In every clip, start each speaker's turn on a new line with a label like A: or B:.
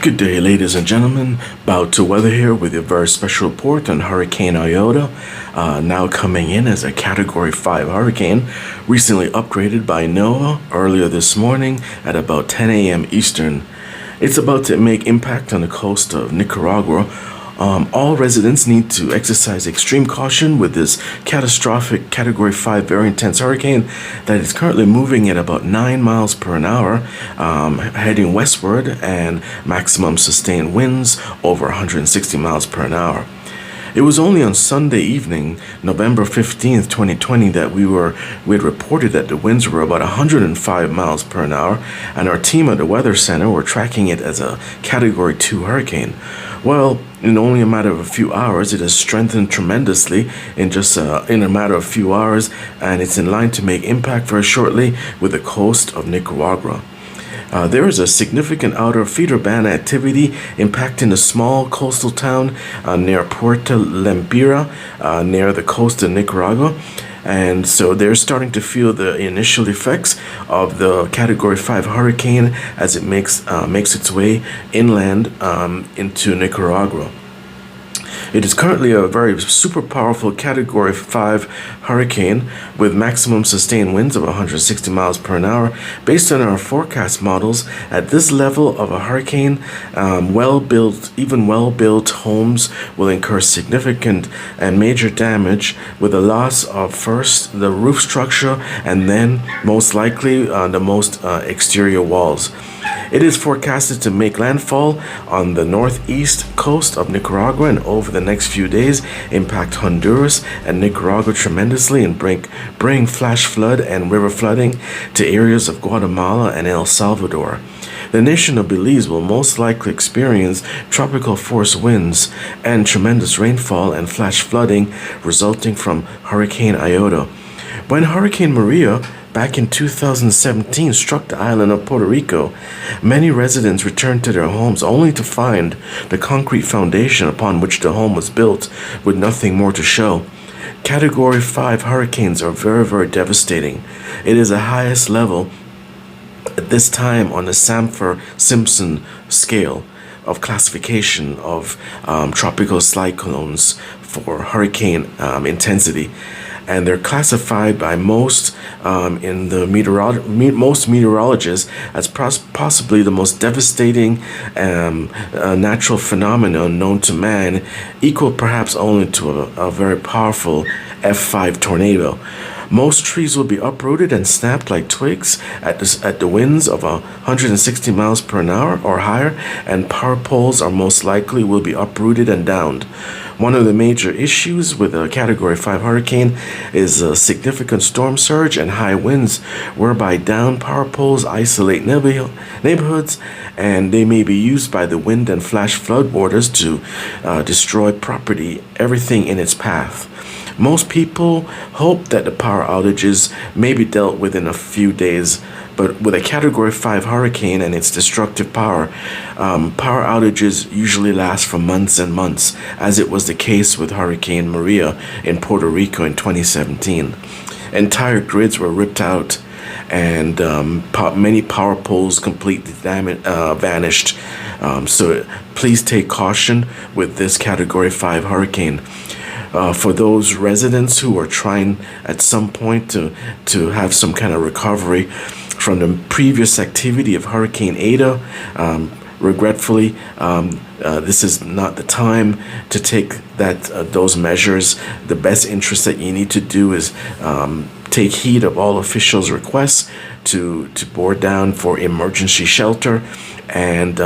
A: Good day, ladies and gentlemen. Bout to Weather here with a very special report on Hurricane IOTA, now coming in as a Category 5 hurricane, recently upgraded by NOAA earlier this morning at about 10 a.m. Eastern. It's about to make impact on the coast of Nicaragua. All residents need to exercise extreme caution with this catastrophic Category 5 very intense hurricane that is currently moving at about 9 miles per hour, heading westward, and maximum sustained winds over 160 miles per hour. It was only on Sunday evening, November 15th, 2020, that we had reported that the winds were about 105 miles per hour, and our team at the Weather Center were tracking it as a Category 2 hurricane. Well, in only a matter of a few hours, it has strengthened tremendously in a matter of a few hours, and it's in line to make impact very shortly with the coast of Nicaragua. There is a significant outer feeder band activity impacting a small coastal town near Puerto Lempira, near the coast of Nicaragua. And so they're starting to feel the initial effects of the Category 5 hurricane as it makes its way inland into Nicaragua. It is currently a very super powerful Category 5 hurricane with maximum sustained winds of 160 miles per hour. Based on our forecast models, at this level of a hurricane, well-built homes will incur significant and major damage, with the loss of first the roof structure and then most likely the exterior walls. It is forecasted to make landfall on the northeast coast of Nicaragua and over the next few days impact Honduras and Nicaragua tremendously and bring flash flood and river flooding to areas of Guatemala and El Salvador. The nation of Belize will most likely experience tropical force winds and tremendous rainfall and flash flooding resulting from Hurricane IOTA. When Hurricane Maria back in 2017 struck the island of Puerto Rico, many residents returned to their homes only to find the concrete foundation upon which the home was built with nothing more to show. Category 5 hurricanes are very, very devastating. It is the highest level at this time on the Sampson-Simpson scale of classification of tropical cyclones for hurricane intensity. And they're classified by most meteorologists as possibly the most devastating natural phenomenon known to man, equal perhaps only to a very powerful F5 tornado. Most trees will be uprooted and snapped like twigs at the winds of 160 miles per hour or higher, and power poles are most likely will be uprooted and downed. One of the major issues with a Category 5 hurricane is a significant storm surge and high winds, whereby downed power poles isolate neighborhoods, and they may be used by the wind and flash floodwaters to destroy property, everything in its path. Most people hope that the power outages may be dealt with in a few days, but with a Category 5 hurricane and its destructive power, power outages usually last for months and months, as it was the case with Hurricane Maria in Puerto Rico in 2017. Entire grids were ripped out, and many power poles completely vanished. So please take caution with this Category 5 hurricane. For those residents who are trying at some point to have some kind of recovery from the previous activity of Hurricane Ada, regretfully, this is not the time to take those measures. The best interest that you need to do is take heed of all officials' requests to bore down for emergency shelter and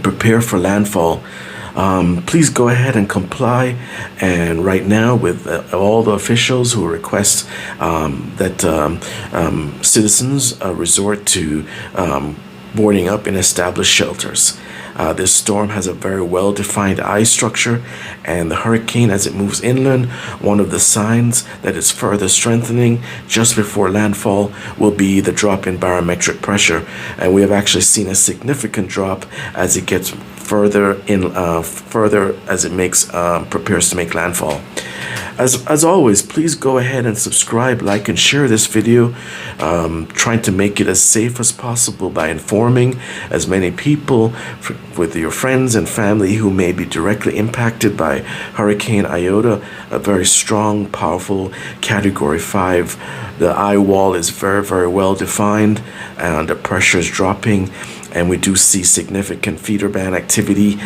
A: prepare for landfall. Please go ahead and comply, and right now with all the officials who request that citizens resort to boarding up in established shelters. This storm has a very well-defined eye structure, and the hurricane, as it moves inland, one of the signs that it's further strengthening just before landfall will be the drop in barometric pressure, and we have actually seen a significant drop as it gets further as it prepares to make landfall. As always, please go ahead and subscribe, like, and share this video. Trying to make it as safe as possible by informing as many people with your friends and family who may be directly impacted by Hurricane IOTA, a very strong, powerful Category 5. The eye wall is very, very well defined, and the pressure is dropping. And we do see significant feeder band activity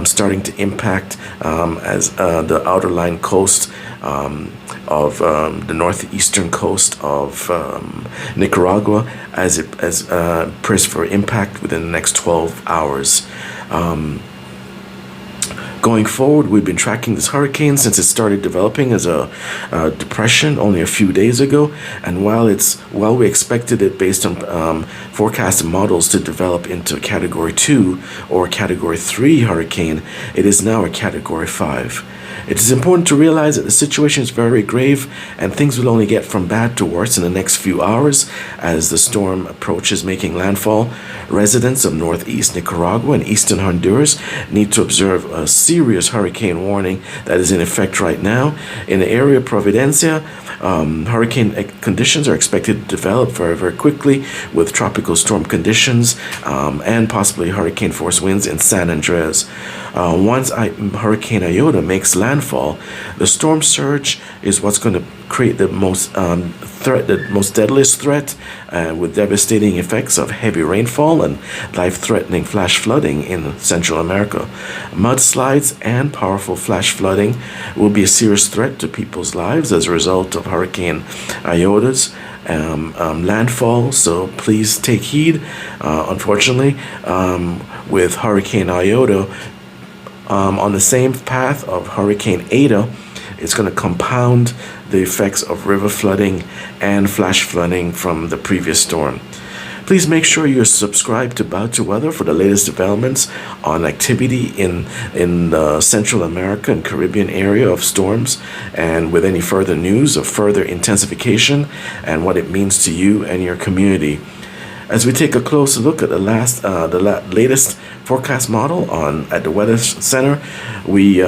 A: starting to impact as the outerline coast of the northeastern coast of Nicaragua as prepares for impact within the next 12 hours. Going forward, we've been tracking this hurricane since it started developing as a depression only a few days ago. And while we expected it based on forecasted models to develop into a Category 2 or Category 3 hurricane, it is now a Category 5. It is important to realize that the situation is very grave and things will only get from bad to worse in the next few hours as the storm approaches making landfall. Residents of northeast Nicaragua and eastern Honduras need to observe a serious hurricane warning that is in effect right now. In the area of Providencia, hurricane conditions are expected to develop very, very quickly with tropical storm conditions and possibly hurricane force winds in San Andreas. Once Hurricane IOTA makes landfall, the storm surge is what's going to create the most deadliest threat with devastating effects of heavy rainfall and life-threatening flash flooding in Central America. Mudslides and powerful flash flooding will be a serious threat to people's lives as a result of Hurricane IOTA's landfall, so please take heed. Unfortunately, with Hurricane IOTA on the same path of Hurricane Eta, it's going to compound the effects of river flooding and flash flooding from the previous storm. Please make sure you're subscribed to Bow to Weather for the latest developments on activity in the Central America and Caribbean area of storms, and with any further news of further intensification and what it means to you and your community. As we take a closer look at the latest forecast model at the Weather Center, we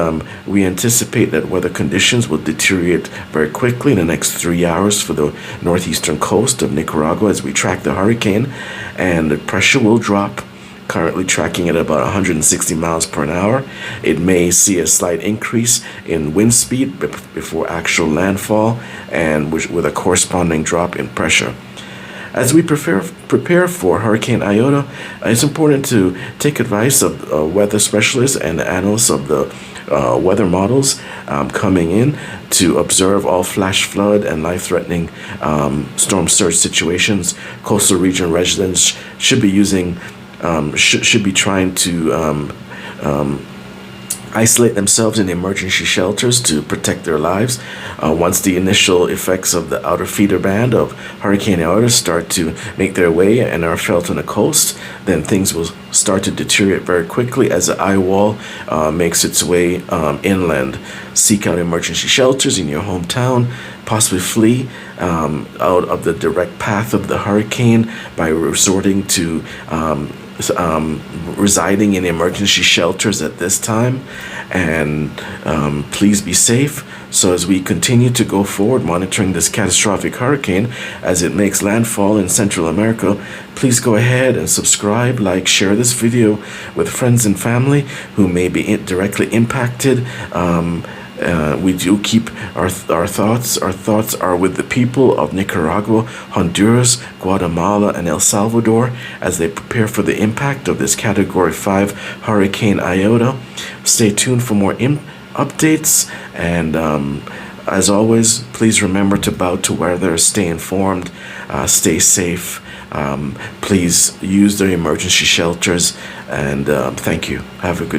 A: anticipate that weather conditions will deteriorate very quickly in the next 3 hours for the northeastern coast of Nicaragua as we track the hurricane, and the pressure will drop. Currently tracking at about 160 miles per hour. It may see a slight increase in wind speed before actual landfall, and with a corresponding drop in pressure. As we prepare for Hurricane IOTA, it's important to take advice of weather specialists and analysts of the weather models coming in to observe all flash flood and life-threatening storm surge situations. Coastal region residents should be trying to isolate themselves in emergency shelters to protect their lives. Once the initial effects of the outer feeder band of Hurricane IOTA start to make their way and are felt on the coast, then things will start to deteriorate very quickly as the eye wall makes its way inland. Seek out emergency shelters in your hometown, possibly flee out of the direct path of the hurricane by resorting to residing in emergency shelters at this time, and please be safe. So as we continue to go forward monitoring this catastrophic hurricane as it makes landfall in Central America, please go ahead and subscribe, like, share this video with friends and family who may be directly impacted. We do keep our thoughts. Our thoughts are with the people of Nicaragua, Honduras, Guatemala, and El Salvador as they prepare for the impact of this Category 5 Hurricane IOTA. Stay tuned for more updates, and as always, please remember to bow to weather, stay informed, stay safe. Please use the emergency shelters, and thank you. Have a good